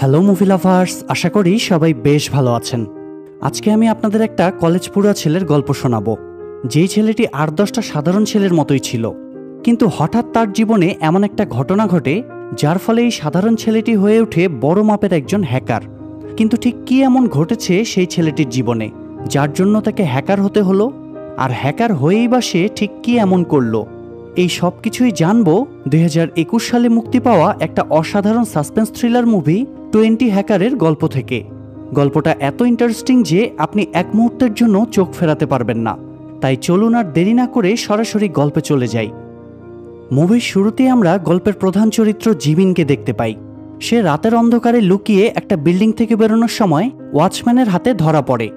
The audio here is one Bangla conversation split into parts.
হ্যালো মুভি লাভার্স, আশা করি সবাই বেশ ভালো আছেন। আজকে আমি আপনাদের একটা কলেজ পড়ুয়া ছেলের গল্প শোনাবো, যেই ছেলেটি ৮-১০টা সাধারণ ছেলের মতোই ছিল, কিন্তু হঠাৎ তার জীবনে এমন একটা ঘটনা ঘটে যার ফলে এই সাধারণ ছেলেটি হয়ে ওঠে বড় মাপের একজন হ্যাকার। কিন্তু ঠিক কী এমন ঘটেছে সেই ছেলেটির জীবনে যার জন্য তাকে হ্যাকার হতে হলো, আর হ্যাকার হয়েই বা সে ঠিক কী এমন করলো, এই সব কিছুই জানবো ২০২১ সালে মুক্তি পাওয়া একটা অসাধারণ সাসপেন্স থ্রিলার মুভি 20 হ্যাকারের গল্প থেকে। গল্পটা এত ইন্টারেস্টিং যে আপনি এক মুহূর্তের জন্য চোখ ফেরাতে পারবেন না। তাই চলুন আর দেরি না করে সরাসরি গল্পে চলে যাই। মুভির শুরুতে আমরা গল্পের প্রধান চরিত্র জিমিনকে দেখতে পাই। সে রাতের অন্ধকারে লুকিয়ে একটা বিল্ডিং থেকে বেরোনোর সময় ওয়াচম্যানের হাতে ধরা পড়ে।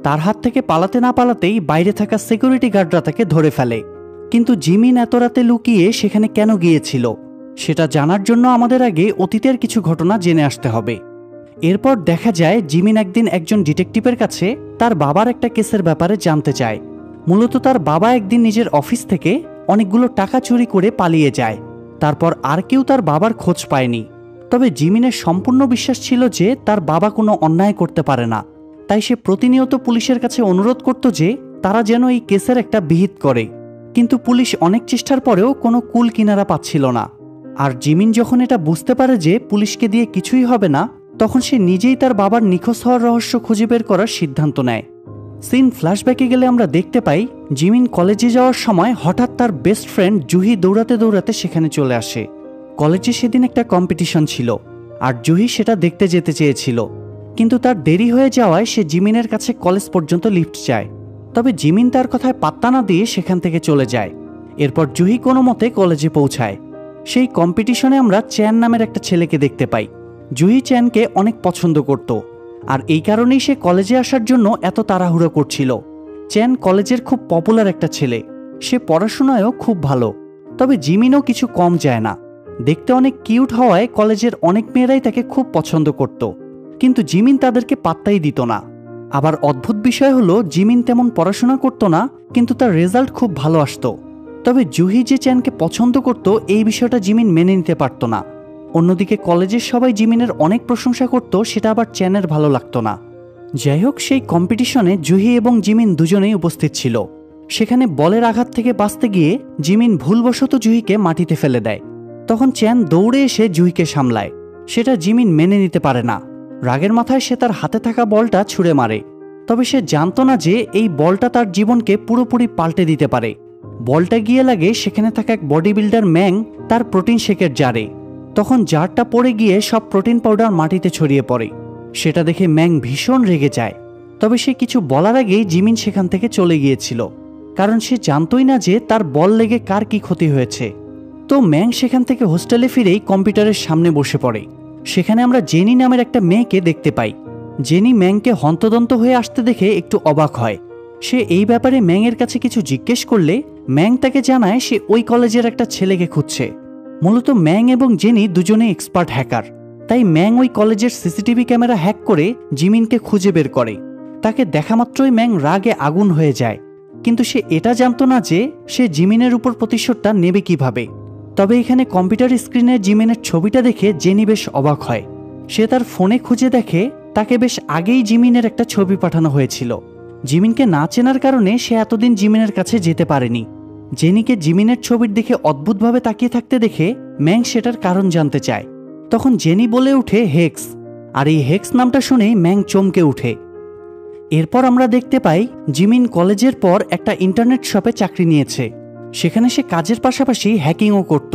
তার হাত থেকে পালাতে না পালাতেই বাইরে থাকা সিকিউরিটি গার্ডরা তাকে ধরে ফেলে। কিন্তু জিমিন এত রাতে লুকিয়ে সেখানে কেন গিয়েছিল সেটা জানার জন্য আমাদের আগে অতীতের কিছু ঘটনা জেনে আসতে হবে। এরপর দেখা যায় জিমিন একদিন একজন ডিটেকটিভের কাছে তার বাবার একটা কেসের ব্যাপারে জানতে চায়। মূলত তার বাবা একদিন নিজের অফিস থেকে অনেকগুলো টাকা চুরি করে পালিয়ে যায়। তারপর আর কেউ তার বাবার খোঁজ পায়নি। তবে জিমিনের সম্পূর্ণ বিশ্বাস ছিল যে তার বাবা কোনো অন্যায় করতে পারে না। তাই সে প্রতিনিয়ত পুলিশের কাছে অনুরোধ করত যে তারা যেন এই কেসের একটা বিহিত করে। কিন্তু পুলিশ অনেক চেষ্টার পরেও কোনো কুল কিনারা পাচ্ছিল না। আর জিমিন যখন এটা বুঝতে পারে যে পুলিশকে দিয়ে কিছুই হবে না, তখন সে নিজেই তার বাবার নিখোঁজ হওয়ার রহস্য খুঁজে বের করার সিদ্ধান্ত নেয়। সিন ফ্ল্যাশব্যাকে গেলে আমরা দেখতে পাই জিমিন কলেজে যাওয়ার সময় হঠাৎ তার বেস্ট ফ্রেন্ড জুহি দৌড়াতে দৌড়াতে সেখানে চলে আসে। কলেজে সেদিন একটা কম্পিটিশন ছিল আর জুহি সেটা দেখতে যেতে চেয়েছিল, কিন্তু তার দেরি হয়ে যাওয়ায় সে জিমিনের কাছে কলেজ পর্যন্ত লিফট চায়। তবে জিমিন তার কথায় পাত্তা না দিয়ে সেখান থেকে চলে যায়। এরপর জুহি কোনো মতে কলেজে পৌঁছায়। সেই কম্পিটিশনে আমরা চ্যান নামের একটা ছেলেকে দেখতে পাই। জুহি চ্যানকে অনেক পছন্দ করত, আর এই কারণেই সে কলেজে আসার জন্য এত তাড়াহুড়ো করছিল। চ্যান কলেজের খুব পপুলার একটা ছেলে, সে পড়াশোনায়ও খুব ভালো। তবে জিমিনও কিছু কম যায় না। দেখতে অনেক কিউট হওয়ায় কলেজের অনেক মেয়েরাই তাকে খুব পছন্দ করত, কিন্তু জিমিন তাদেরকে পাত্তাই দিত না। আবার অদ্ভুত বিষয় হলো জিমিন তেমন পড়াশোনা করত না, কিন্তু তার রেজাল্ট খুব ভালো আসতো। তবে জুহি যে চ্যানকে পছন্দ করত এই বিষয়টা জিমিন মেনে নিতে পারত না। অন্যদিকে কলেজের সবাই জিমিনের অনেক প্রশংসা করত, সেটা আবার চ্যানের ভালো লাগতো না। যাই হোক, সেই কম্পিটিশনে জুহি এবং জিমিন দুজনেই উপস্থিত ছিল। সেখানে বলের আঘাত থেকে বাঁচতে গিয়ে জিমিন ভুলবশত জুহিকে মাটিতে ফেলে দেয়। তখন চ্যান দৌড়ে এসে জুহিকে সামলায়। সেটা জিমিন মেনে নিতে পারে না। রাগের মাথায় সে তার হাতে থাকা বলটা ছুঁড়ে মারে। তবে সে জানত না যে এই বলটা তার জীবনকে পুরোপুরি পাল্টে দিতে পারে। বলটা গিয়ে লাগে সেখানে থাকা এক বডি বিল্ডার ম্যাং তার প্রোটিন শেকের জারে। তখন জারটা পড়ে গিয়ে সব প্রোটিন পাউডার মাটিতে ছড়িয়ে পড়ে। সেটা দেখে ম্যাং ভীষণ রেগে যায়। তবে সে কিছু বলার আগেই জিমিন সেখান থেকে চলে গিয়েছিল, কারণ সে জানতই না যে তার বল লেগে কার কি ক্ষতি হয়েছে। তো ম্যাং সেখান থেকে হোস্টেলে ফিরেই কম্পিউটারের সামনে বসে পড়ে। সেখানে আমরা জেনি নামের একটা মেয়েকে দেখতে পাই। জেনি ম্যাংকে হন্তদন্ত হয়ে আসতে দেখে একটু অবাক হয়। সে এই ব্যাপারে ম্যাংয়ের কাছে কিছু জিজ্ঞেস করলে ম্যাং তাকে জানায় সে ওই কলেজের একটা ছেলেকে খুঁজছে। মূলত ম্যাং এবং জেনি দুজনেই এক্সপার্ট হ্যাকার। তাই ম্যাং ওই কলেজের সিসিটিভি ক্যামেরা হ্যাক করে জিমিনকে খুঁজে বের করে। তাকে দেখা মাত্রই ম্যাং রাগে আগুন হয়ে যায়, কিন্তু সে এটা জানতো না যে সে জিমিনের উপর প্রতিশোধটা নেবে কিভাবে। তবে এখানে কম্পিউটার স্ক্রিনে জিমিনের ছবিটা দেখে জেনি বেশ অবাক হয়। সে তার ফোনে খুঁজে দেখে তাকে বেশ আগেই জিমিনের একটা ছবি পাঠানো হয়েছিল। জিমিনকে না চেনার কারণে সে এতদিন জিমিনের কাছে যেতে পারেনি। জেনিকে জিমিনের ছবির দিকে অদ্ভুতভাবে তাকিয়ে থাকতে দেখে ম্যাং সেটার কারণ জানতে চায়। তখন জেনি বলে ওঠে হেক্স, আর এই হেক্স নামটা শুনেই ম্যাং চমকে ওঠে। এরপর আমরা দেখতে পাই জিমিন কলেজের পর একটা ইন্টারনেট শপে চাকরি নিয়েছে। সেখানে সে কাজের পাশাপাশি হ্যাকিংও করত।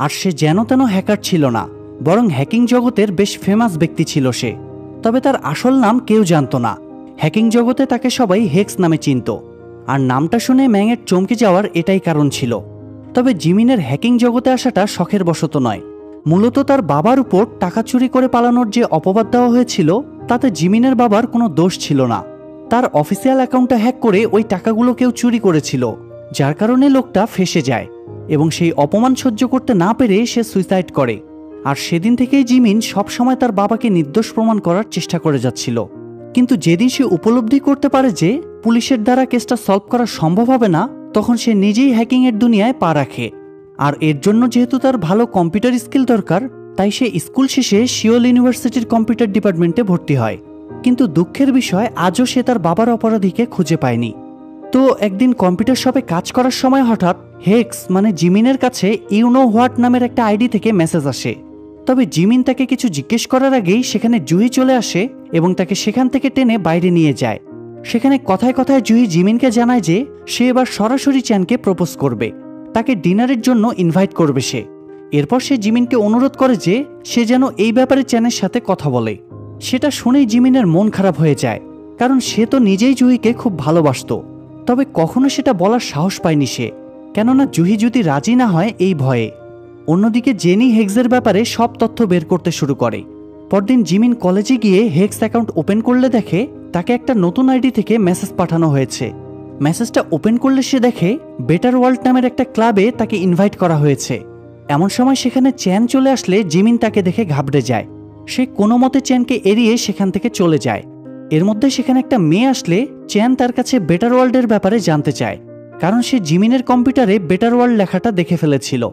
আর সে যেন তেন হ্যাকার ছিল না, বরং হ্যাকিং জগতের বেশ ফেমাস ব্যক্তি ছিল সে। তবে তার আসল নাম কেউ জানত না। হ্যাকিং জগতে তাকে সবাই হেক্স নামে চিনত, আর নামটা শুনে ম্যাংয়ের চমকে যাওয়ার এটাই কারণ ছিল। তবে জিমিনের হ্যাকিং জগতে আসাটা শখের বশত নয়। মূলত তার বাবার উপর টাকা চুরি করে পালানোর যে অপবাদ দেওয়া হয়েছিল তাতে জিমিনের বাবার কোনো দোষ ছিল না। তার অফিসিয়াল অ্যাকাউন্টটা হ্যাক করে ওই টাকাগুলো কেউ চুরি করেছিল, যার কারণে লোকটা ফেঁসে যায় এবং সেই অপমান সহ্য করতে না পেরে সে সুইসাইড করে। আর সেদিন থেকেই জিমিন সবসময় তার বাবাকে নির্দোষ প্রমাণ করার চেষ্টা করে যাচ্ছিল। কিন্তু যেদিন সে উপলব্ধি করতে পারে যে পুলিশের দ্বারা কেসটা সলভ করা সম্ভব হবে না, তখন সে নিজেই হ্যাকিংয়ের দুনিয়ায় পা রাখে। আর এর জন্য যেহেতু তার ভালো কম্পিউটার স্কিল দরকার, তাই সে স্কুল শেষে সিওল ইউনিভার্সিটির কম্পিউটার ডিপার্টমেন্টে ভর্তি হয়। কিন্তু দুঃখের বিষয় আজও সে তার বাবার অপরাধীকে খুঁজে পায়নি। তো একদিন কম্পিউটার শপে কাজ করার সময় হঠাৎ হেক্স মানে জিমিনের কাছে ইউ নো হোয়াট নামের একটা আইডি থেকে মেসেজ আসে। তবে জিমিন তাকে কিছু জিজ্ঞেস করার আগেই সেখানে জুহি চলে আসে এবং তাকে সেখান থেকে টেনে বাইরে নিয়ে যায়। সেখানে কথায় কথায় জুহি জিমিনকে জানায় যে সে এবার সরাসরি চ্যানকে প্রপোজ করবে, তাকে ডিনারের জন্য ইনভাইট করবে সে। এরপর সে জিমিনকে অনুরোধ করে যে সে যেন এই ব্যাপারে চ্যানের সাথে কথা বলে। সেটা শুনেই জিমিনের মন খারাপ হয়ে যায়, কারণ সে তো নিজেই জুহিকে খুব ভালোবাসত। তবে কখনো সেটা বলার সাহস পায়নি সে, কেননা জুহি যদি রাজি না হয় এই ভয়ে। অন্যদিকে জেনি হেক্সের ব্যাপারে সব তথ্য বের করতে শুরু করে। পরদিন জিমিন কলেজে গিয়ে হেক্স অ্যাকাউন্ট ওপেন করলে দেখে তাকে একটা নতুন আইডি থেকে মেসেজ পাঠানো হয়েছে। মেসেজটা ওপেন করলে সে দেখে বেটার ওয়ার্ল্ড নামের একটা ক্লাবে তাকে ইনভাইট করা হয়েছে। এমন সময় সেখানে চ্যান চলে আসলে জিমিন তাকে দেখে ঘাবড়ে যায়। সে কোনো মতে চ্যানকে এড়িয়ে সেখান থেকে চলে যায়। এর মধ্যে সেখানে একটা মেয়ে আসলে চ্যান তার কাছে বেটার ওয়ার্ল্ডের ব্যাপারে জানতে চায়, কারণ সে জিমিনের কম্পিউটারে বেটার ওয়ার্ল্ড লেখাটা দেখে ফেলেছিল।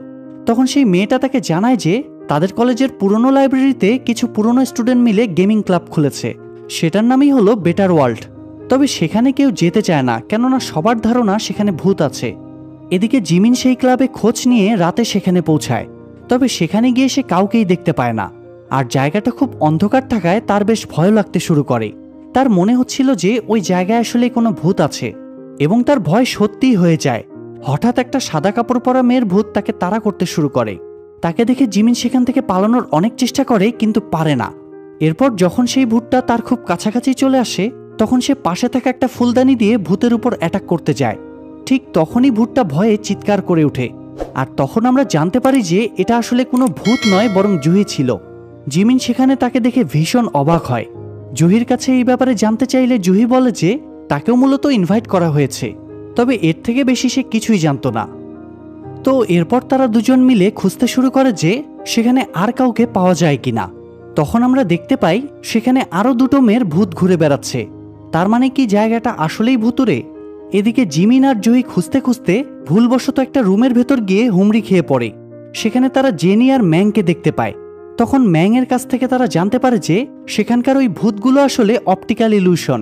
তখন সেই মেয়েটা তাকে জানায় যে তাদের কলেজের পুরনো লাইব্রেরিতে কিছু পুরনো স্টুডেন্ট মিলে গেমিং ক্লাব খুলেছে, সেটার নামই হলো বেটার ওয়ার্ল্ড। তবে সেখানে কেউ যেতে চায় না, কেননা সবার ধারণা সেখানে ভূত আছে। এদিকে জিমিন সেই ক্লাবে খোঁজ নিয়ে রাতে সেখানে পৌঁছায়। তবে সেখানে গিয়ে সে কাউকেই দেখতে পায় না, আর জায়গাটা খুব অন্ধকার থাকায় তার বেশ ভয় লাগতে শুরু করে। তার মনে হচ্ছিল যে ওই জায়গায় আসলে কোনো ভূত আছে, এবং তার ভয় সত্যিই হয়ে যায়। হঠাৎ একটা সাদা কাপড় পরা মেয়ের ভূত তাকে তাড়া করতে শুরু করে। তাকে দেখে জিমিন সেখান থেকে পালানোর অনেক চেষ্টা করে, কিন্তু পারে না। এরপর যখন সেই ভূতটা তার খুব কাছাকাছি চলে আসে, তখন সে পাশে থাকা একটা ফুলদানি দিয়ে ভূতের উপর অ্যাটাক করতে যায়। ঠিক তখনই ভূতটা ভয়ে চিৎকার করে ওঠে, আর তখন আমরা জানতে পারি যে এটা আসলে কোনো ভূত নয়, বরং জুহি ছিল। জিমিন সেখানে তাকে দেখে ভীষণ অবাক হয়। জুহির কাছে এই ব্যাপারে জানতে চাইলে জুহি বলে যে তাকেও মূলত ইনভাইট করা হয়েছে, তবে এর থেকে বেশি সে কিছুই জানত না। তো এরপর তারা দুজন মিলে খুঁজতে শুরু করে যে সেখানে আর কাউকে পাওয়া যায় কিনা। তখন আমরা দেখতে পাই সেখানে আরও দুটো মেয়ের ভূত ঘুরে বেড়াচ্ছে। তার মানে কি জায়গাটা আসলেই ভুতুরে? এদিকে জিমিন আর জুহি খুঁজতে খুঁজতে ভুলবশত একটা রুমের ভেতর গিয়ে হুমড়ি খেয়ে পড়ে। সেখানে তারা জেনি আর ম্যাংকে দেখতে পায়। তখন ম্যাংয়ের কাছ থেকে তারা জানতে পারে যে সেখানকার ওই ভূতগুলো আসলে অপটিক্যাল ইলিউশন,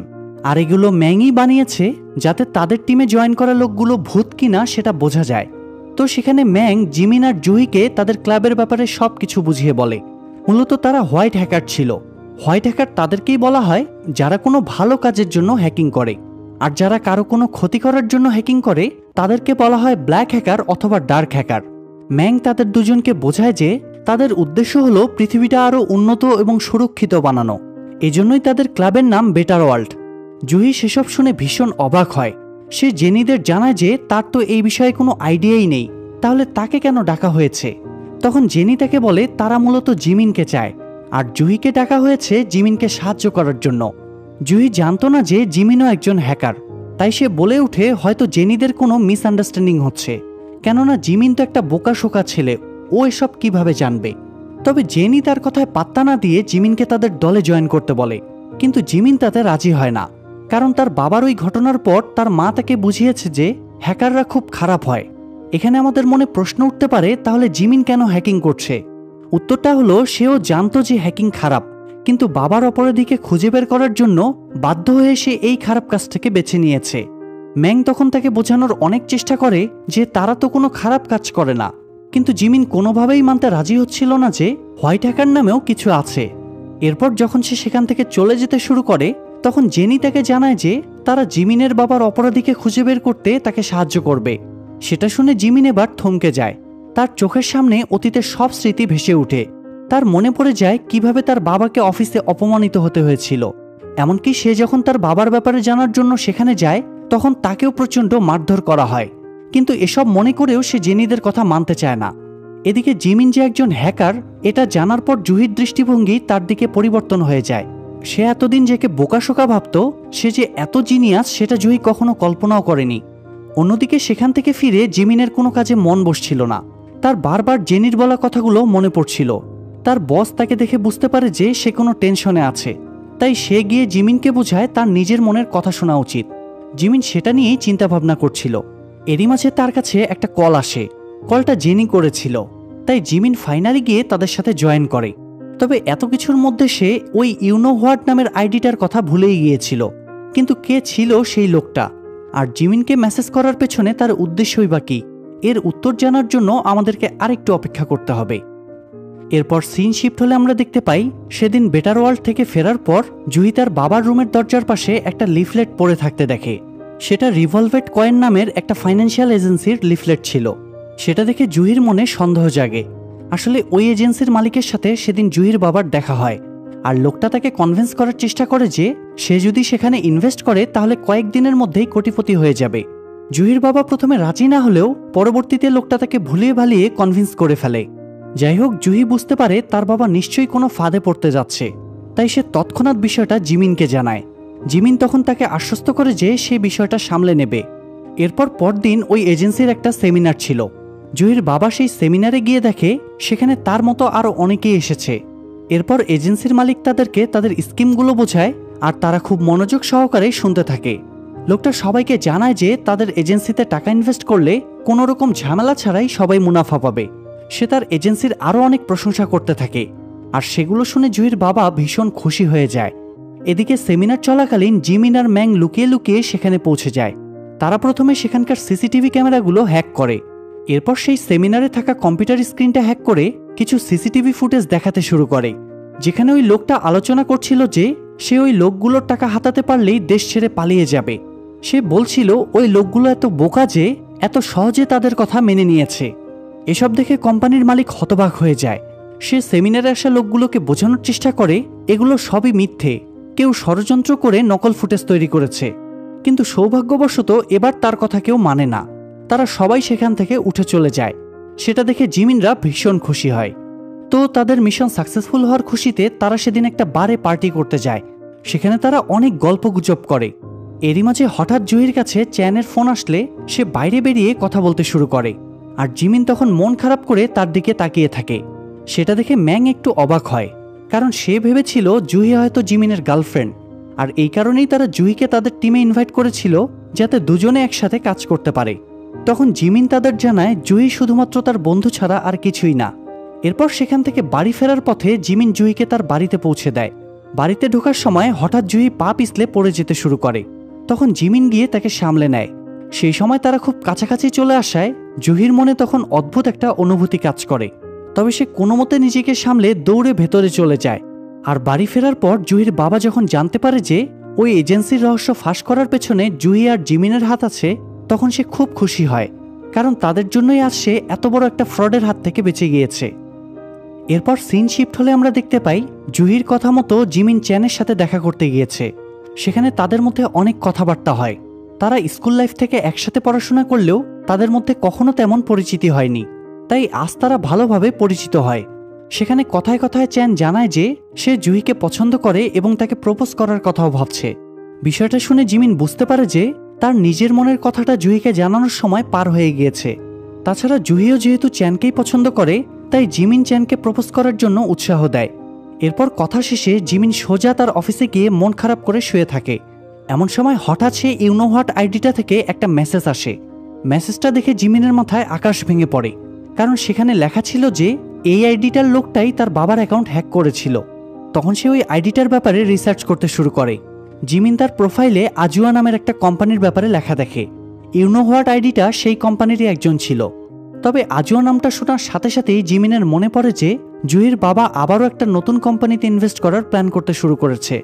আর এগুলো ম্যাংই বানিয়েছে যাতে তাদের টিমে জয়েন করা লোকগুলো ভূত কিনা সেটা বোঝা যায়। তো সেখানে ম্যাং জিমিন আর জুহিকে তাদের ক্লাবের ব্যাপারে সব কিছু বুঝিয়ে বলে। মূলত তারা হোয়াইট হ্যাকার ছিল। হোয়াইট হ্যাকার তাদেরকেই বলা হয় যারা কোনো ভালো কাজের জন্য হ্যাকিং করে, আর যারা কারো কোনো ক্ষতি করার জন্য হ্যাকিং করে তাদেরকে বলা হয় ব্ল্যাক হ্যাকার অথবা ডার্ক হ্যাকার। ম্যাং তাদের দুজনকে বোঝায় যে তাদের উদ্দেশ্য হলো পৃথিবীটা আরও উন্নত এবং সুরক্ষিত বানানো, এজন্যই তাদের ক্লাবের নাম বেটার ওয়ার্ল্ড। জুহি সেসব শুনে ভীষণ অবাক হয়। সে জেনিদের জানায় যে তার তো এই বিষয়ে কোনো আইডিয়াই নেই, তাহলে তাকে কেন ডাকা হয়েছে। তখন জেনি তাকে বলে তারা মূলত জিমিনকে চায়, আর জুহিকে ডাকা হয়েছে জিমিনকে সাহায্য করার জন্য। জুহি জানতো না যে জিমিনও একজন হ্যাকার, তাই সে বলে ওঠে হয়তো জেনিদের কোনো মিসআন্ডারস্ট্যান্ডিং হচ্ছে, কেননা জিমিন তো একটা বোকাশোকা ছেলে, ও এসব কিভাবে জানবে। তবে জেনি তার কথায় পাত্তা না দিয়ে জিমিনকে তাদের দলে জয়েন করতে বলে, কিন্তু জিমিন তাতে রাজি হয় না, কারণ তার বাবার ওই ঘটনার পর তার মা তাকে বুঝিয়েছে যে হ্যাকাররা খুব খারাপ হয়। এখানে আমাদের মনে প্রশ্ন উঠতে পারে তাহলে জিমিন কেন হ্যাকিং করছে। উত্তরটা হলো সেও জানতো যে হ্যাকিং খারাপ, কিন্তু বাবার অপরাধীকে খুঁজে বের করার জন্য বাধ্য হয়ে সে এই খারাপ কাজটাকে বেছে নিয়েছে। ম্যাং তখন তাকে বোঝানোর অনেক চেষ্টা করে যে তারা তো কোনো খারাপ কাজ করে না, কিন্তু জিমিন কোনোভাবেই মানতে রাজি হচ্ছিল না যে হোয়াইট হ্যাকার নামেও কিছু আছে। এরপর যখন সে সেখান থেকে চলে যেতে শুরু করে, তখন জেনি তাকে জানায় যে তারা জিমিনের বাবার অপরাধীকে খুঁজে বের করতে তাকে সাহায্য করবে। সেটা শুনে জিমিন এবার থমকে যায়। তার চোখের সামনে অতীতের সব স্মৃতি ভেসে ওঠে। তার মনে পড়ে যায় কিভাবে তার বাবাকে অফিসে অপমানিত হতে হয়েছিল। এমনকি সে যখন তার বাবার ব্যাপারে জানার জন্য সেখানে যায়, তখন তাকেও প্রচণ্ড মারধর করা হয়। কিন্তু এসব মনে করেও সে জেনিদের কথা মানতে চায় না। এদিকে জিমিন যে একজন হ্যাকার এটা জানার পর জুহির দৃষ্টিভঙ্গি তার দিকে পরিবর্তন হয়ে যায়। সে এতদিন যাকে বোকাশোকা ভাবত, সে যে এত জিনিয়াস সেটা জুহি কখনো কল্পনাও করেনি। অন্যদিকে সেখান থেকে ফিরে জিমিনের কোনো কাজে মন বসছিল না। তার বারবার জেনির বলা কথাগুলো মনে পড়ছিল। তার বস তাকে দেখে বুঝতে পারে যে সে কোনো টেনশনে আছে, তাই সে গিয়ে জিমিনকে বোঝায় তার নিজের মনের কথা শোনা উচিত। জিমিন সেটা নিয়েই চিন্তাভাবনা করছিল। এরই মাঝে তার কাছে একটা কল আসে। কলটা জেনি করেছিল, তাই জিমিন ফাইনালি গিয়ে তাদের সাথে জয়েন করে। তবে এত কিছুর মধ্যে সে ওই ইউনো হোয়াট নামের আইডিটার কথা ভুলেই গিয়েছিল। কিন্তু কে ছিল সেই লোকটা, আর জিমিনকে মেসেজ করার পেছনে তার উদ্দেশ্যই বা কি, এর উত্তর জানার জন্য আমাদেরকে আরেকটু অপেক্ষা করতে হবে। এরপর সিন শিফট হলে আমরা দেখতে পাই সেদিন বেটার ওয়ার্ল্ড থেকে ফেরার পর জুহি তার বাবার রুমের দরজার পাশে একটা লিফলেট পড়ে থাকতে দেখে। সেটা রিভলভেট কয়েন নামের একটা ফাইন্যান্সিয়াল এজেন্সির লিফলেট ছিল। সেটা দেখে জুহির মনে সন্দেহ জাগে। আসলে ওই এজেন্সির মালিকের সাথে সেদিন জুহির বাবার দেখা হয়, আর লোকটা তাকে কনভিন্স করার চেষ্টা করে যে সে যদি সেখানে ইনভেস্ট করে তাহলে কয়েকদিনের মধ্যেই কোটিপতি হয়ে যাবে। জুহির বাবা প্রথমে রাজি না হলেও পরবর্তীতে লোকটা তাকে ভুলিয়ে ভালিয়ে কনভিন্স করে ফেলে। যাই হোক, জুহি বুঝতে পারে তার বাবা নিশ্চয়ই কোনো ফাঁদে পড়তে যাচ্ছে, তাই সে তৎক্ষণাৎ বিষয়টা জিমিনকে জানায়। জিমিন তখন তাকে আশ্বস্ত করে যে সে বিষয়টা সামলে নেবে। এরপর পরদিন ওই এজেন্সির একটা সেমিনার ছিল। জুহির বাবা সেই সেমিনারে গিয়ে দেখে সেখানে তার মতো আরও অনেকেই এসেছে। এরপর এজেন্সির মালিক তাদেরকে তাদের স্কিমগুলো বোঝায়, আর তারা খুব মনোযোগ সহকারে শুনতে থাকে। লোকটা সবাইকে জানায় যে তাদের এজেন্সিতে টাকা ইনভেস্ট করলে কোনো রকম ঝামেলা ছাড়াই সবাই মুনাফা পাবে। সে তার এজেন্সির আরও অনেক প্রশংসা করতে থাকে, আর সেগুলো শুনে জুহির বাবা ভীষণ খুশি হয়ে যায়। এদিকে সেমিনার চলাকালীন জিমিন আর ম্যাং লুকিয়ে লুকিয়ে সেখানে পৌঁছে যায়। তারা প্রথমে সেখানকার সিসিটিভি ক্যামেরাগুলো হ্যাক করে। এরপর সেই সেমিনারে থাকা কম্পিউটার স্ক্রিনটা হ্যাক করে কিছু সিসিটিভি ফুটেজ দেখাতে শুরু করে, যেখানে ওই লোকটা আলোচনা করছিল যে সে ওই লোকগুলোর টাকা হাতাতে পারলেই দেশ ছেড়ে পালিয়ে যাবে। সে বলছিল ওই লোকগুলো এত বোকা যে এত সহজে তাদের কথা মেনে নিয়েছে। এসব দেখে কোম্পানির মালিক হতবাক হয়ে যায়। সে সেমিনারে আসা লোকগুলোকে বোঝানোর চেষ্টা করে এগুলো সবই মিথ্যে, কেউ ষড়যন্ত্র করে নকল ফুটেজ তৈরি করেছে। কিন্তু সৌভাগ্যবশত এবার তার কথা কেউ মানে না। তারা সবাই সেখান থেকে উঠে চলে যায়। সেটা দেখে জিমিনরা ভীষণ খুশি হয়। তো তাদের মিশন সাকসেসফুল হওয়ার খুশিতে তারা সেদিন একটা বারে পার্টি করতে যায়। সেখানে তারা অনেক গল্পগুজব করে। এরই মাঝে হঠাৎ জুহির কাছে চ্যানের ফোন আসলে সে বাইরে বেরিয়ে কথা বলতে শুরু করে, আর জিমিন তখন মন খারাপ করে তার দিকে তাকিয়ে থাকে। সেটা দেখে ম্যাং একটু অবাক হয়, কারণ সে ভেবেছিল জুহি হয়তো জিমিনের গার্লফ্রেন্ড, আর এই কারণেই তারা জুহিকে তাদের টিমে ইনভাইট করেছিল যাতে দুজনে একসাথে কাজ করতে পারে। তখন জিমিন তাদের জানায় জুহি শুধুমাত্র তার বন্ধু ছাড়া আর কিছুই না। এরপর সেখান থেকে বাড়ি ফেরার পথে জিমিন জুহিকে তার বাড়িতে পৌঁছে দেয়। বাড়িতে ঢোকার সময় হঠাৎ জুহি পা পিছলে পড়ে যেতে শুরু করে। তখন জিমিন গিয়ে তাকে সামলে নেয়। সেই সময় তারা খুব কাছাকাছি চলে আসায় জুহির মনে তখন অদ্ভুত একটা অনুভূতি কাজ করে। তবে সে কোনো মতে নিজেকে সামলে দৌড়ে ভেতরে চলে যায়। আর বাড়ি ফেরার পর জুহির বাবা যখন জানতে পারে যে ওই এজেন্সির রহস্য ফাঁস করার পেছনে জুহি আর জিমিনের হাত আছে, তখন সে খুব খুশি হয়, কারণ তাদের জন্যই আজ সে এত বড় একটা ফ্রডের হাত থেকে বেঁচে গিয়েছে। এরপর সিন শিফট হলে আমরা দেখতে পাই জুহির কথা মতো জিমিন চ্যানের সাথে দেখা করতে গিয়েছে। সেখানে তাদের মধ্যে অনেক কথাবার্তা হয়। তারা স্কুল লাইফ থেকে একসাথে পড়াশোনা করলেও তাদের মধ্যে কখনো তেমন পরিচিতি হয়নি, তাই আজ তারা ভালোভাবে পরিচিত হয়। সেখানে কথায় কথায় চ্যান জানায় যে সে জুহিকে পছন্দ করে এবং তাকে প্রপোজ করার কথাও ভাবছে। বিষয়টা শুনে জিমিন বুঝতে পারে যে তার নিজের মনের কথাটা জুহিকে জানানোর সময় পার হয়ে গিয়েছে। তাছাড়া জুহিও যেহেতু চ্যানকেই পছন্দ করে, তাই জিমিন চ্যানকে প্রপোজ করার জন্য উৎসাহ দেয়। এরপর কথা শেষে জিমিন সোজা তার অফিসে গিয়ে মন খারাপ করে শুয়ে থাকে। এমন সময় হঠাৎ সে ইউনো হোয়াট আইডিটা থেকে একটা মেসেজ আসে। মেসেজটা দেখে জিমিনের মাথায় আকাশ ভেঙে পড়ে, কারণ সেখানে লেখা ছিল যে এই আইডিটার লোকটাই তার বাবার অ্যাকাউন্ট হ্যাক করেছিল। তখন সে ওই আইডিটার ব্যাপারে রিসার্চ করতে শুরু করে। জিমিন তার প্রোফাইলে আজুয়া নামের একটা কোম্পানির ব্যাপারে লেখা দেখে। ইউনো হোয়াট আইডিটা সেই কোম্পানিরই একজন ছিল। তবে আজুয়া নামটা শোনার সাথে সাথেই জিমিনের মনে পড়ে যে জুহির বাবা আবারও একটা নতুন কোম্পানিতে ইনভেস্ট করার প্ল্যান করতে শুরু করেছে।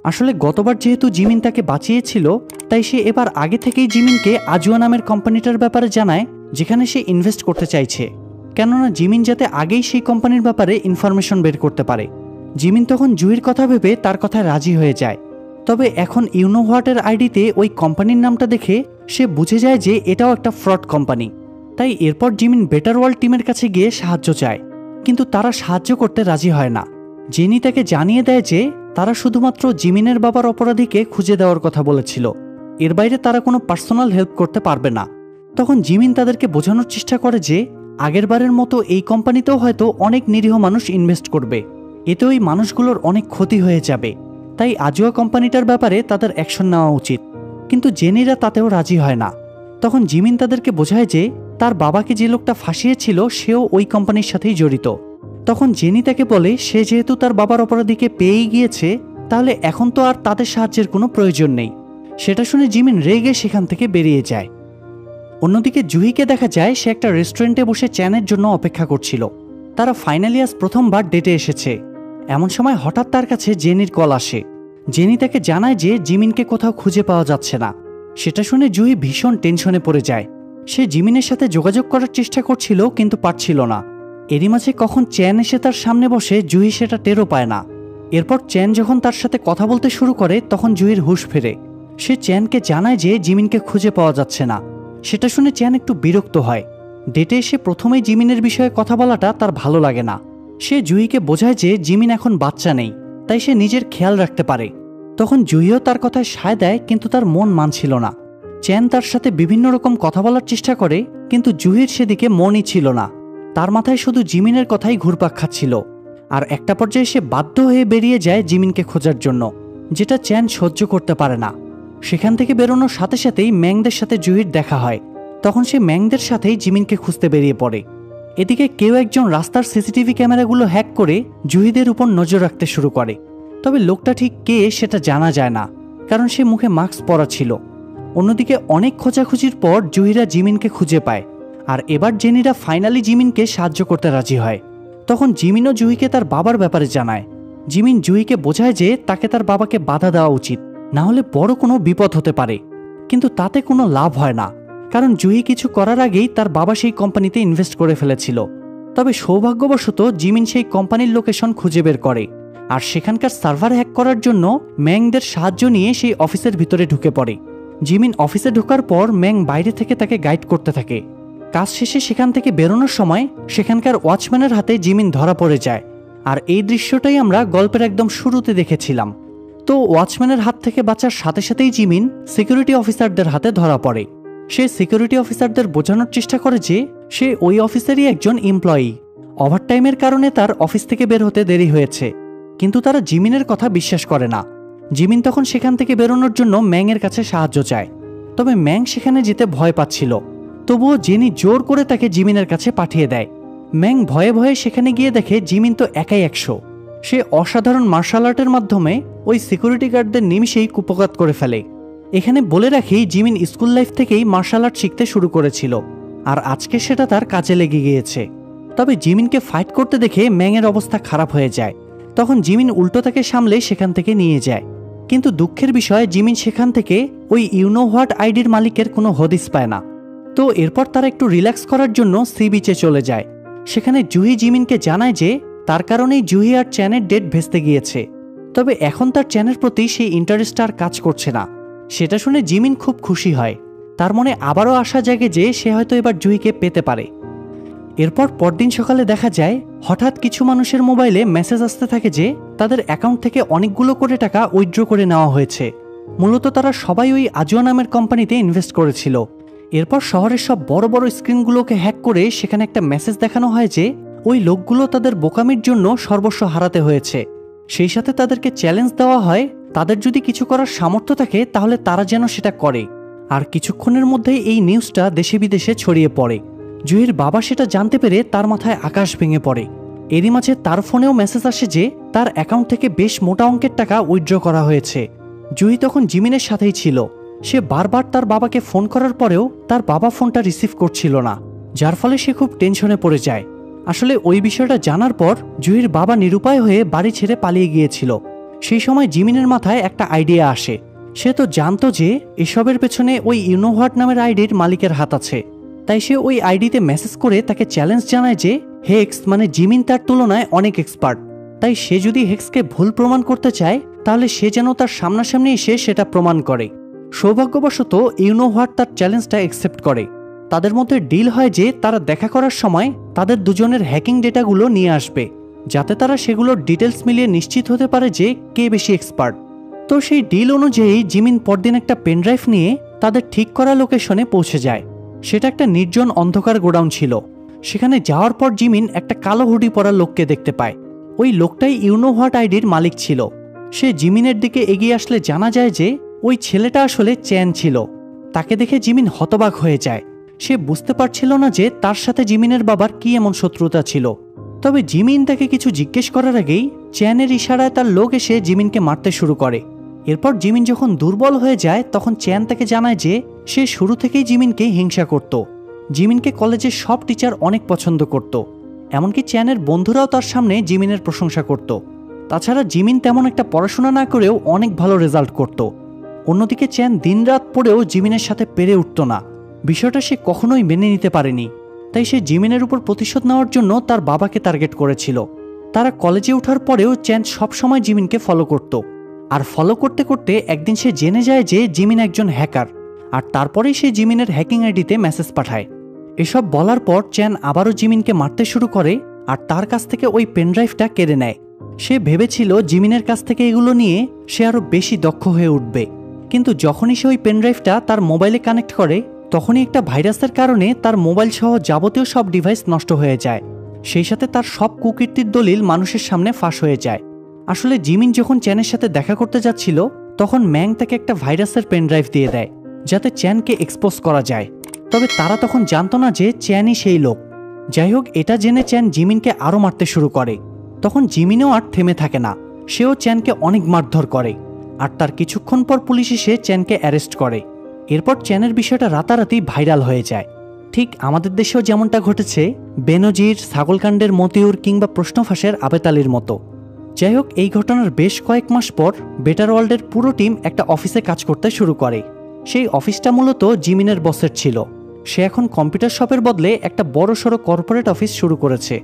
আসলে গতবার যেহেতু জিমিন তাকে বাঁচিয়েছিল, তাই সে এবার আগে থেকেই জিমিনকে আজুয়া নামের কোম্পানিটার ব্যাপারে জানায় যেখানে সে ইনভেস্ট করতে চাইছে, কেননা জিমিন যাতে আগেই সেই কোম্পানির ব্যাপারে ইনফরমেশন বের করতে পারে। জিমিন তখন জুহির কথা ভেবে তার কথায় রাজি হয়ে যায়। তবে এখন ইউনো হোয়াটের আইডিতে ওই কোম্পানির নামটা দেখে সে বুঝে যায় যে এটাও একটা ফ্রড কোম্পানি। তাই এরপর জিমিন বেটার ওয়ার্ল্ড টিমের কাছে গিয়ে সাহায্য চায়, কিন্তু তারা সাহায্য করতে রাজি হয় না। জেনি তাকে জানিয়ে দেয় যে তারা শুধুমাত্র জিমিনের বাবার অপরাধীকে খুঁজে দেওয়ার কথা বলেছিল, এর বাইরে তারা কোনো পার্সোনাল হেল্প করতে পারবে না। তখন জিমিন তাদেরকে বোঝানোর চেষ্টা করে যে আগেরবারের মতো এই কোম্পানিতেও হয়তো অনেক নিরীহ মানুষ ইনভেস্ট করবে, এতে ওই মানুষগুলোর অনেক ক্ষতি হয়ে যাবে। তাই আজুয়া কোম্পানিটার ব্যাপারে তাদের অ্যাকশন নেওয়া উচিত। কিন্তু জেনিরা তাতেও রাজি হয় না। তখন জিমিন তাদেরকে বোঝায় যে তার বাবাকে যে লোকটা ফাঁসিয়েছিল সেও ওই কোম্পানির সাথেই জড়িত। তখন জেনি তাকে বলে সে যেহেতু তার বাবার অপরাধীকে পেয়েই গিয়েছে, তাহলে এখন তো আর তাদের সাহায্যের কোনো প্রয়োজন নেই। সেটা শুনে জিমিন রেগে সেখান থেকে বেরিয়ে যায়। অন্যদিকে জুহিকে দেখা যায় সে একটা রেস্টুরেন্টে বসে চ্যানের জন্য অপেক্ষা করছিল। তারা ফাইনালি আজ প্রথমবার ডেটে এসেছে। এমন সময় হঠাৎ তার কাছে জেনির কল আসে। জেনি তাকে জানায় যে জিমিনকে কোথাও খুঁজে পাওয়া যাচ্ছে না। সেটা শুনে জুহি ভীষণ টেনশনে পড়ে যায়। সে জিমিনের সাথে যোগাযোগ করার চেষ্টা করছিল কিন্তু পারছিল না। এরই মাঝে কখন চ্যান এসে তার সামনে বসে জুহি সেটা টেরও পায় না। এরপর চ্যান যখন তার সাথে কথা বলতে শুরু করে তখন জুহির হুঁশ ফেরে। সে চ্যানকে জানায় যে জিমিনকে খুঁজে পাওয়া যাচ্ছে না। সেটা শুনে চ্যান একটু বিরক্ত হয়। ডেটে এসে প্রথমেই জিমিনের বিষয়ে কথা বলাটা তার ভালো লাগে না। সে জুহিকে বোঝায় যে জিমিন এখন বাচ্চা নেই, তাই সে নিজের খেয়াল রাখতে পারে। তখন জুহিও তার কথায় সায় দেয়, কিন্তু তার মন মানছিল না। চ্যান তার সাথে বিভিন্ন রকম কথা বলার চেষ্টা করে, কিন্তু জুহির সেদিকে মনই ছিল না। তার মাথায় শুধু জিমিনের কথাই ঘুরপাক খাচ্ছিল। আর একটা পর্যায়ে সে বাধ্য হয়ে বেরিয়ে যায় জিমিনকে খোঁজার জন্য, যেটা চ্যান সহ্য করতে পারে না। সেখান থেকে বেরোনোর সাথে সাথেই ম্যাংদের সাথে জুহির দেখা হয়। তখন সে ম্যাংদের সাথেই জিমিনকে খুঁজতে বেরিয়ে পড়ে। এদিকে কেউ একজন রাস্তার সিসিটিভি ক্যামেরাগুলো হ্যাক করে জুহিদের উপর নজর রাখতে শুরু করে। তবে লোকটা ঠিক কে সেটা জানা যায় না, কারণ সে মুখে মাস্ক পরা ছিল। অন্যদিকে অনেক খোঁজাখুঁজির পর জুহিরা জিমিনকে খুঁজে পায়। আর এবার জেনিরা ফাইনালি জিমিনকে সাহায্য করতে রাজি হয়। তখন জিমিনও জুহিকে তার বাবার ব্যাপারে জানায়। জিমিন জুহিকে বোঝায় যে তাকে তার বাবাকে বাধা দেওয়া উচিত, না হলে বড় কোনো বিপদ হতে পারে। কিন্তু তাতে কোনো লাভ হয় না, কারণ জুহি কিছু করার আগেই তার বাবা সেই কোম্পানিতে ইনভেস্ট করে ফেলেছিল। তবে সৌভাগ্যবশত জিমিন সেই কোম্পানির লোকেশন খুঁজে বের করে, আর সেখানকার সার্ভার হ্যাক করার জন্য ম্যাংদের সাহায্য নিয়ে সেই অফিসের ভিতরে ঢুকে পড়ে। জিমিন অফিসে ঢোকার পর ম্যাং বাইরে থেকে তাকে গাইড করতে থাকে। কাজ শেষে সেখান থেকে বেরোনোর সময় সেখানকার ওয়াচম্যানের হাতে জিমিন ধরা পড়ে যায়। আর এই দৃশ্যটাই আমরা গল্পের একদম শুরুতে দেখেছিলাম। তো ওয়াচম্যানের হাত থেকে বাঁচার সাথে সাথেই জিমিন সিকিউরিটি অফিসারদের হাতে ধরা পড়ে। সে সিকিউরিটি অফিসারদের বোঝানোর চেষ্টা করে যে সে ওই অফিসেরই একজন এমপ্লয়ি। ওভারটাইমের কারণে তার অফিস থেকে বের হতে দেরি হয়েছে, কিন্তু তারা জিমিনের কথা বিশ্বাস করে না। জিমিন তখন সেখান থেকে বেরোনোর জন্য ম্যাংয়ের কাছে সাহায্য চায়। তবে ম্যাং সেখানে যেতে ভয় পাচ্ছিল। তবুও জেনি জোর করে তাকে জিমিনের কাছে পাঠিয়ে দেয়। ম্যাং ভয়ে ভয়ে সেখানে গিয়ে দেখে জিমিন তো একাই 100। সে অসাধারণ মার্শাল আর্টের মাধ্যমে ওই সিকিউরিটি গার্ডদের নিমিষেই কুপঘাত করে ফেলে। এখানে বলে রাখি, জিমিন স্কুল লাইফ থেকেই মার্শাল আর্ট শিখতে শুরু করেছিল, আর আজকে সেটা তার কাজে লেগে গিয়েছে। তবে জিমিনকে ফাইট করতে দেখে ম্যাংয়ের অবস্থা খারাপ হয়ে যায়। তখন জিমিন উল্টো তাকে সামলে সেখান থেকে নিয়ে যায়। কিন্তু দুঃখের বিষয়, জিমিন সেখান থেকে ওই ইউনো হোয়াট আইডির মালিকের কোনো হদিস পায় না। তো এরপর তারা একটু রিল্যাক্স করার জন্য সি বিচে চলে যায়। সেখানে জুহি জিমিনকে জানায় যে তার কারণেই জুহি আর চ্যানের ডেট ভেস্তে গিয়েছে। তবে এখন তার চ্যানের প্রতি সেই ইন্টারেস্ট আর কাজ করছে না। সেটা শুনে জিমিন খুব খুশি হয়। তার মনে আবারও আশা জাগে যে সে হয়তো এবার জুহিকে পেতে পারে। এরপর পরদিন সকালে দেখা যায় হঠাৎ কিছু মানুষের মোবাইলে মেসেজ আসতে থাকে যে তাদের অ্যাকাউন্ট থেকে অনেকগুলো কোটি টাকা উইথড্র করে নেওয়া হয়েছে। মূলত তারা সবাই ওই আজুয়া নামের কোম্পানিতে ইনভেস্ট করেছিল। এরপর শহরের সব বড় বড় স্ক্রিনগুলোকে হ্যাক করে সেখানে একটা মেসেজ দেখানো হয় যে ওই লোকগুলো তাদের বোকামির জন্য সর্বস্ব হারাতে হয়েছে। সেই সাথে তাদেরকে চ্যালেঞ্জ দেওয়া হয়, তাদের যদি কিছু করার সামর্থ্য থাকে তাহলে তারা যেন সেটা করে। আর কিছুক্ষণের মধ্যেই এই নিউজটা দেশে বিদেশে ছড়িয়ে পড়ে। জুহির বাবা সেটা জানতে পেরে তার মাথায় আকাশ ভেঙে পড়ে। এরই মাঝে তার ফোনেও মেসেজ আসে যে তার অ্যাকাউন্ট থেকে বেশ মোটা অঙ্কের টাকা উইথড্র করা হয়েছে। জুহি তখন জিমিনের সাথেই ছিল। সে বারবার তার বাবাকে ফোন করার পরেও তার বাবা ফোনটা রিসিভ করছিল না, যার ফলে সে খুব টেনশনে পড়ে যায়। আসলে ওই বিষয়টা জানার পর জুহির বাবা নিরুপায় হয়ে বাড়ি ছেড়ে পালিয়ে গিয়েছিল। সেই সময় জিমিনের মাথায় একটা আইডিয়া আসে। সে তো জানতো যে এসবের পেছনে ওই ইউনো হোয়াট নামের আইডির মালিকের হাত আছে। তাই সে ওই আইডিতে মেসেজ করে তাকে চ্যালেঞ্জ জানায় যে হেক্স মানে জিমিন তার তুলনায় অনেক এক্সপার্ট। তাই সে যদি হেক্সকে ভুল প্রমাণ করতে চায় তাহলে সে যেন তার সামনাসামনি এসে সেটা প্রমাণ করে। সৌভাগ্যবশত ইউনো হোয়াট তার চ্যালেঞ্জটা অ্যাকসেপ্ট করে। তাদের মধ্যে ডিল হয় যে তারা দেখা করার সময় তাদের দুজনের হ্যাকিং ডেটাগুলো নিয়ে আসবে, যাতে তারা সেগুলোর ডিটেলস মিলিয়ে নিশ্চিত হতে পারে যে কে বেশি এক্সপার্ট। তো সেই ডিল অনুযায়ী জিমিন পরদিন একটা পেনড্রাইভ নিয়ে তাদের ঠিক করা লোকেশনে পৌঁছে যায়। সেটা একটা নির্জন অন্ধকার গোডাউন ছিল। সেখানে যাওয়ার পর জিমিন একটা কালো হুডি পরা লোককে দেখতে পায়। ওই লোকটাই ইউনো হোয়াট আইডির মালিক ছিল। সে জিমিনের দিকে এগিয়ে আসলে জানা যায় যে ওই ছেলেটা আসলে চ্যান ছিল। তাকে দেখে জিমিন হতবাক হয়ে যায়। সে বুঝতে পারছিল না যে তার সাথে জিমিনের বাবার কি এমন শত্রুতা ছিল। তবে জিমিন তাকে কিছু জিজ্ঞেস করার আগেই চ্যানের ইশারায় তার লোক এসে জিমিনকে মারতে শুরু করে। এরপর জিমিন যখন দুর্বল হয়ে যায় তখন চ্যান তাকে জানায় যে সে শুরু থেকেই জিমিনকে হিংসা করত। জিমিনকে কলেজের সব টিচার অনেক পছন্দ করত, এমনকি চ্যানের বন্ধুরাও তার সামনে জিমিনের প্রশংসা করত। তাছাড়া জিমিন তেমন একটা পড়াশোনা না করেও অনেক ভালো রেজাল্ট করত। অন্যদিকে চ্যান দিনরাত পড়েও জিমিনের সাথে পেরে উঠত না। বিষয়টা সে কখনোই মেনে নিতে পারেনি। তাই সে জিমিনের উপর প্রতিশোধ নেওয়ার জন্য তার বাবাকে টার্গেট করেছিল। তারা কলেজে ওঠার পরেও চ্যান সবসময় জিমিনকে ফলো করত। আর ফলো করতে করতে একদিন সে জেনে যায় যে জিমিন একজন হ্যাকার, আর তারপরেই সে জিমিনের হ্যাকিং আইডিতে মেসেজ পাঠায়। এসব বলার পর চ্যান আবারও জিমিনকে মারতে শুরু করে আর তার কাছ থেকে ওই পেনড্রাইভটা কেড়ে নেয়। সে ভেবেছিল জিমিনের কাছ থেকে এগুলো নিয়ে সে আরও বেশি দক্ষ হয়ে উঠবে, কিন্তু যখনই সে ওই পেনড্রাইভটা তার মোবাইলে কানেক্ট করে তখনই একটা ভাইরাসের কারণে তার মোবাইল সহ যাবতীয় সব ডিভাইস নষ্ট হয়ে যায়। সেই সাথে তার সব কুকীর্তির দলিল মানুষের সামনে ফাঁস হয়ে যায়। আসলে জিমিন যখন চ্যানের সাথে দেখা করতে যাচ্ছিল তখন ম্যাং তাকে একটা ভাইরাসের পেনড্রাইভ দিয়ে দেয় যাতে চ্যানকে এক্সপোজ করা যায়। তবে তারা তখন জানতো না যে চ্যানই সেই লোক। যাই হোক, এটা জেনে চ্যান জিমিনকে আরও মারতে শুরু করে। তখন জিমিনও আর থেমে থাকে না, সেও চ্যানকে অনেক মারধর করে। আর তার কিছুক্ষণ পর পুলিশ এসে চ্যানকে অ্যারেস্ট করে। এরপর চ্যানের বিষয়টা রাতারাতি ভাইরাল হয়ে যায়। ঠিক আমাদের দেশেও যেমনটা ঘটেছে বেনজির, ছাগলকাণ্ডের মতিউর কিংবা প্রশ্নফাঁসের আবেদ আলীর মতো। যাই হোক, এই ঘটনার বেশ কয়েক মাস পর বেটার ওয়ার্ল্ডের পুরো টিম একটা অফিসে কাজ করতে শুরু করে। সেই অফিসটা মূলত জিমিনের বসের ছিল। সে এখন কম্পিউটার শপের বদলে একটা বড়সড় কর্পোরেট অফিস শুরু করেছে।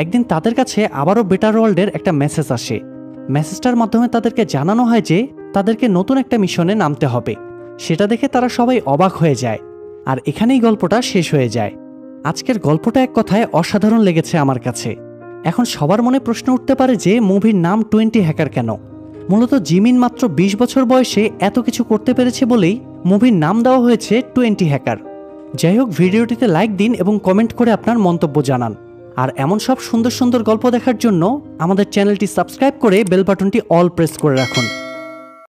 একদিন তাদের কাছে আবারও বেটার ওয়ার্ল্ডের একটা মেসেজ আসে। মেসেজটার মাধ্যমে তাদেরকে জানানো হয় যে তাদেরকে নতুন একটা মিশনে নামতে হবে। সেটা দেখে তারা সবাই অবাক হয়ে যায়। আর এখানেই গল্পটা শেষ হয়ে যায়। আজকের গল্পটা এক কথায় অসাধারণ লেগেছে আমার কাছে। এখন সবার মনে প্রশ্ন উঠতে পারে যে মুভির নাম 20 হ্যাকার কেন? মূলত জিমিন মাত্র 20 বছর বয়সে এত কিছু করতে পেরেছে বলেই মুভির নাম দেওয়া হয়েছে 20 হ্যাকার। যাই হোক, ভিডিওটিতে লাইক দিন এবং কমেন্ট করে আপনার মন্তব্য জানান। আর এমন সব সুন্দর সুন্দর গল্প দেখার জন্য আমাদের চ্যানেলটি সাবস্ক্রাইব করে বেল বাটনটি অল প্রেস করে রাখুন।